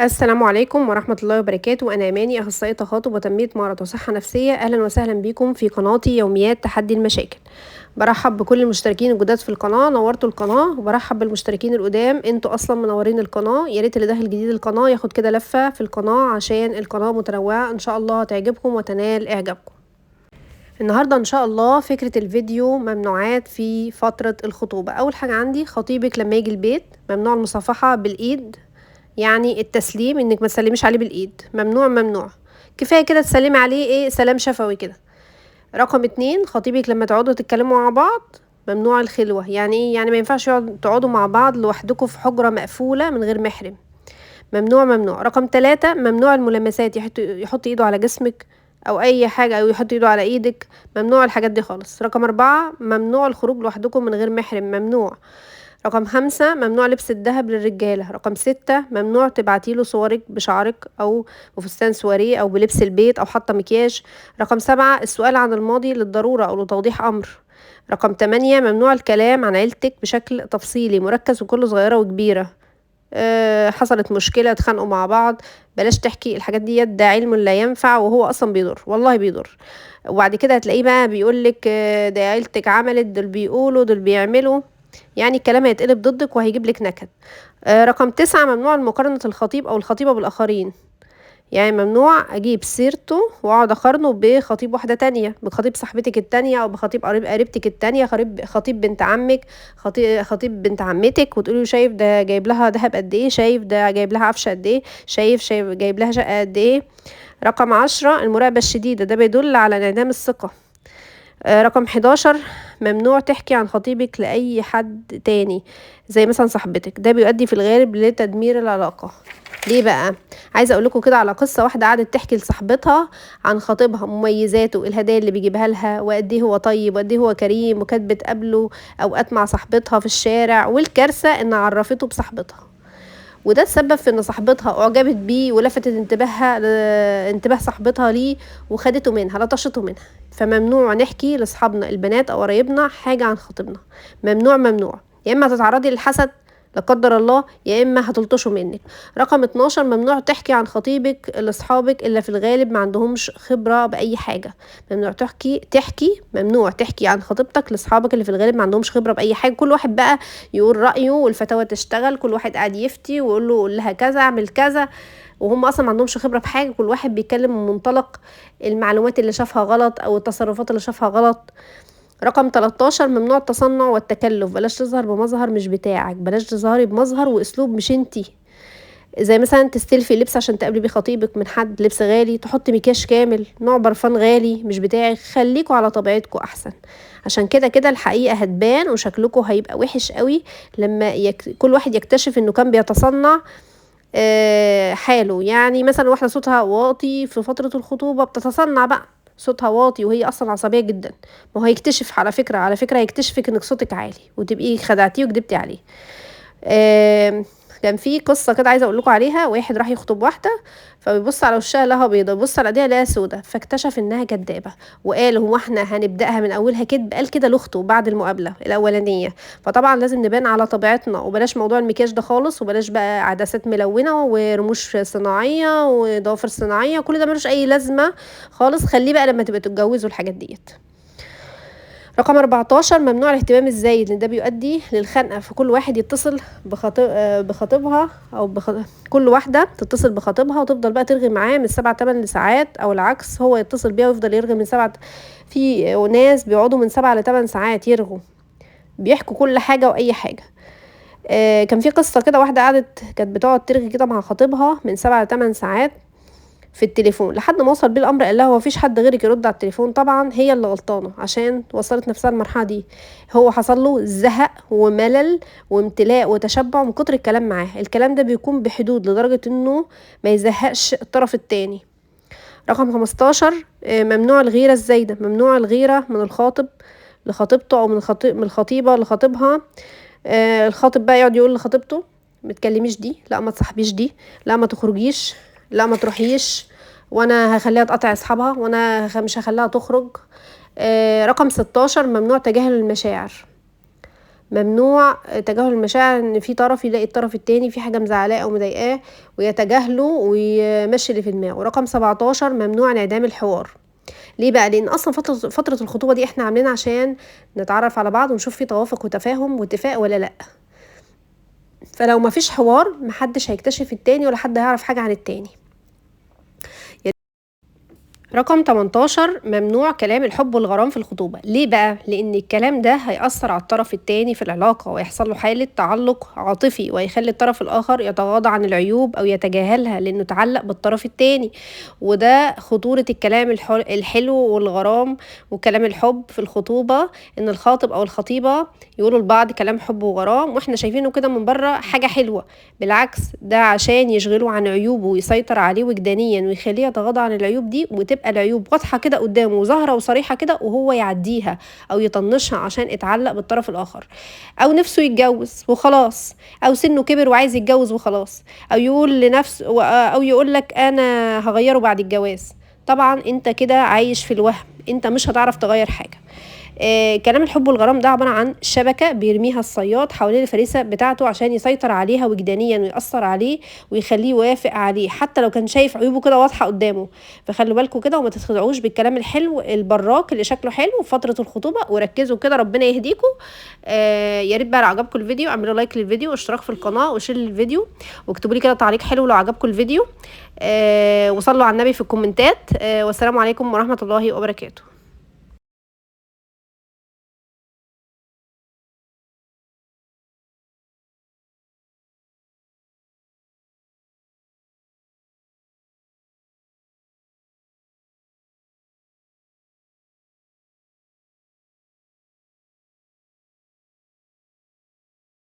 السلام عليكم ورحمة الله وبركاته. أنا أماني، أخصائية تخاطب وتنمية مهارات وصحة نفسية. أهلا وسهلا بكم في قناتي يوميات تحدي المشاكل. برحب بكل المشتركين الجداد في القناة، نورتوا القناة، وبرحب بالمشتركين القدام، انتوا أصلا منورين القناة. يا ريت اللي داخل جديد القناة ياخد كده لفة في القناة عشان القناة متنوعة إن شاء الله تعجبكم وتنال إعجابكم. النهاردة إن شاء الله فكرة الفيديو ممنوعات في فترة الخطوبة. أول حاجة عندي، خطيبك لما يجي البيت ممنوع المصافحة بالإيد، يعني التسليم انك ما تسلميش عليه بالايد، ممنوع ممنوع. كفايه كده تسلمي عليه سلام شفوي كده. رقم 2، خطيبك لما تقعدوا تتكلموا مع بعض ممنوع الخلوه. يعني ايه؟ يعني ما ينفعش تقعدوا مع بعض لوحدكم في حجره مقفوله من غير محرم. ممنوع ممنوع. رقم 3، ممنوع الملامسات، يحط ايده على جسمك او اي حاجه، او يحط ايده على ايدك. ممنوع الحاجات دي خالص. رقم 4، ممنوع الخروج لوحدكم من غير محرم، ممنوع. رقم 5، ممنوع لبس الذهب للرجالة. رقم 6، ممنوع تبعتيله صورك بشعرك أو بفستان سواريه أو بلبس البيت أو حاطة مكياج. رقم 7، السؤال عن الماضي للضرورة أو لتوضيح أمر. رقم 8، ممنوع الكلام عن عيلتك بشكل تفصيلي مركز وكل صغيرة وكبيرة. حصلت مشكلة، اتخانقوا مع بعض، بلاش تحكي الحاجات دي، ده علم لا ينفع وهو أصلا بيضر، والله بيضر. وبعد كده هتلاقيه بقى بيقولك ده عيلتك عملت، دول بيقولوا، دول بيعملوا، يعني الكلام هيتقلب ضدك وهيجيب لك نكد. رقم 9، ممنوع مقارنة الخطيب أو الخطيبة بالآخرين. يعني ممنوع أجيب سيرته وأقعد أقارنه بخطيب واحدة تانية، بخطيب صاحبتك التانية أو بخطيب قريبتك التانية، خطيب بنت عمك، خطيب بنت عمتك، وتقولي له شايف ده جايب لها دهب قد ايه، شايف ده جايب لها عفش قد ايه، شايف جايب لها شقة قد ايه. رقم 10، المراقبة الشديدة، ده بيدل على انعدام الثقة. رقم 11، ممنوع تحكي عن خطيبك لأي حد تاني زي مثلا صاحبتك، ده بيؤدي في الغالب لتدمير العلاقة. ليه بقى؟ عايزه اقول لكم كده على قصه. واحده قعدت تحكي لصاحبتها عن خطيبها، مميزاته، الهدايا اللي بيجيبها لها، وقد ايه هو طيب، وقد ايه هو كريم، وكانت بتقابله اوقات مع صاحبتها في الشارع، والكارثه ان عرفته بصاحبتها، وده تسبب في ان صاحبتها اعجبت بيه ولفتت انتباه صاحبتها ليه، وخدته منها، لطشته منها. فممنوع نحكي لاصحابنا البنات او قرايبنا حاجه عن خطيبنا، ممنوع ممنوع. يا اما هتتعرضي للحسد لا قدر الله، يا اما هتلطشوا منك. رقم 12، ممنوع تحكي عن خطيبك لاصحابك الا في الغالب ما عندهمش خبره باي حاجه. ممنوع تحكي عن خطيبتك لاصحابك اللي في الغالب ما عندهمش خبره باي حاجه. كل واحد بقى يقول رايه والفتاوى تشتغل، كل واحد قاعد يفتي ويقول له قول لها كذا، اعمل كذا، وهم اصلا ما عندهمش خبره بحاجه. كل واحد بيتكلم من منطلق المعلومات اللي شافها غلط او التصرفات اللي شافها غلط. رقم 13، ممنوع التصنع والتكلف، بلاش تظهر بمظهر مش بتاعك، بلاش تظهري بمظهر واسلوب مش انتي. زي مثلا تستلفي لبس عشان تقابلي بيه خطيبك من حد، لبس غالي، تحطي مكياج كامل، نوع برفان غالي مش بتاعك. خليكوا على طبيعتكوا احسن، عشان كده كده الحقيقة هتبان وشكلكوا هيبقى وحش قوي لما كل واحد يكتشف انه كان بيتصنع حاله. يعني مثلا واحدة صوتها واطي في فترة الخطوبة بتتصنع بقى صوتها واطي وهي اصلا عصبية جدا، ما هو هيكتشف على فكرة هيكتشفك انك صوتك عالي وتبقي خدعتيه وكدبتي عليه. كان في قصه كده عايزه اقول لكم عليها. واحد راح يخطب واحده، فبيبص على وشها لها بيضه، بيبص على ايديها لها سودا، فاكتشف انها كدابه، وقال هو احنا هنبداها من اولها كدب؟ قال كده لاخته بعد المقابله الاولانيه. فطبعا لازم نبان على طبيعتنا، وبلاش موضوع المكياج ده خالص، وبلاش بقى عدسات ملونه ورموش صناعيه وضوافر صناعيه، كل ده ملوش اي لازمه خالص. خليه بقى لما تبقى تتجوزوا الحاجات ديت. رقم 14، ممنوع الاهتمام الزايد، لان ده بيؤدي للخنقه. فكل واحد يتصل بخطيبها كل واحده تتصل بخطيبها وتفضل بقى ترغي معاه من 7 ل8 ساعات، او العكس هو يتصل بيها ويفضل يرغي من 7. في ناس بيقعدوا من 7 ل8 ساعات يرغوا، بيحكوا كل حاجه واي حاجه. كان في قصه كده، واحده كانت بتقعد ترغي كده مع خطيبها من 7 ل8 ساعات في التليفون، لحد ما وصل بيه الامر قال لها هو مفيش حد غيرك يرد على التليفون. طبعا هي اللي غلطانه عشان وصلت نفسها المرحله دي. هو حصل له زهق وملل وامتلاء وتشبع من كتر الكلام معاه. الكلام ده بيكون بحدود لدرجه انه ما يزهقش الطرف التاني. رقم 15، ممنوع الغيره الزايده، ممنوع الغيره من الخاطب لخطيبته او من الخطيبه لخطيبها. الخاطب بقى يقعد يقول لخطيبته ما تكلميش دي، لا ما تصاحبيش دي، لا ما تخرجيش، لا ما تروحيش، وانا هخليها تقطع اصحابها، وانا مش هخليها تخرج. رقم 16، ممنوع تجاهل المشاعر. ممنوع تجاهل المشاعر، ان في طرف يلاقي الطرف التاني في حاجة مزعلاه او مضايقاه ويتجاهله ويمشي اللي في دماغه. رقم 17 ممنوع انعدام الحوار. ليه بقى؟ لان اصلا فترة الخطوبة دي احنا عاملينها عشان نتعرف على بعض ونشوف في توافق وتفاهم واتفاق ولا لا. فلو مفيش حوار محدش هيكتشف التاني ولا حد هيعرف حاجة عن التاني. رقم 18 ممنوع كلام الحب والغرام في الخطوبة. ليه بقى؟ لأن الكلام ده هيأثر على الطرف التاني في العلاقة ويحصل له حالة تعلق عاطفي، ويخلي الطرف الآخر يتغاضى عن العيوب أو يتجاهلها لأنه تعلق بالطرف التاني. وده خطورة الكلام الحلو والغرام وكلام الحب في الخطوبة، إن الخاطب أو الخطيبة يقولوا لبعض كلام حب وغرام واحنا شايفينه كده من بره حاجة حلوة. بالعكس، ده عشان يشغلوا عن عيوبه ويسيطر عليه وجدانيا ويخليه يتغاضى عن العيوب دي، وتبقى العيوب واضحة كده قدامه وظاهرة وصريحة كده وهو يعديها أو يطنشها عشان اتعلق بالطرف الآخر، أو نفسه يتجوز وخلاص، أو سنه كبر وعايز يتجوز وخلاص، أو يقول لنفسه أو يقول لك أنا هغيره بعد الجواز. طبعا انت كده عايش في الوهم، انت مش هتعرف تغير حاجة. كلام الحب والغرام ده عبارة عن شبكة بيرميها الصياد حوالين الفريسة بتاعته عشان يسيطر عليها وجدانيا ويأثر عليه ويخليه يوافق عليه حتى لو كان شايف عيوبه كده واضحة قدامه. فخلوا بالكم كده وما تتخدعوش بالكلام الحلو البراك اللي شكله حلو في فترة الخطوبة، وركزوا كده ربنا يهديكم. يا ريت بقى لو عجبكم الفيديو اعملوا لايك للفيديو واشتراك في القناة وشير للفيديو، واكتبوا لي كده تعليق حلو لو عجبكم الفيديو. وصلوا على النبي في الكومنتات. والسلام عليكم ورحمة الله وبركاته.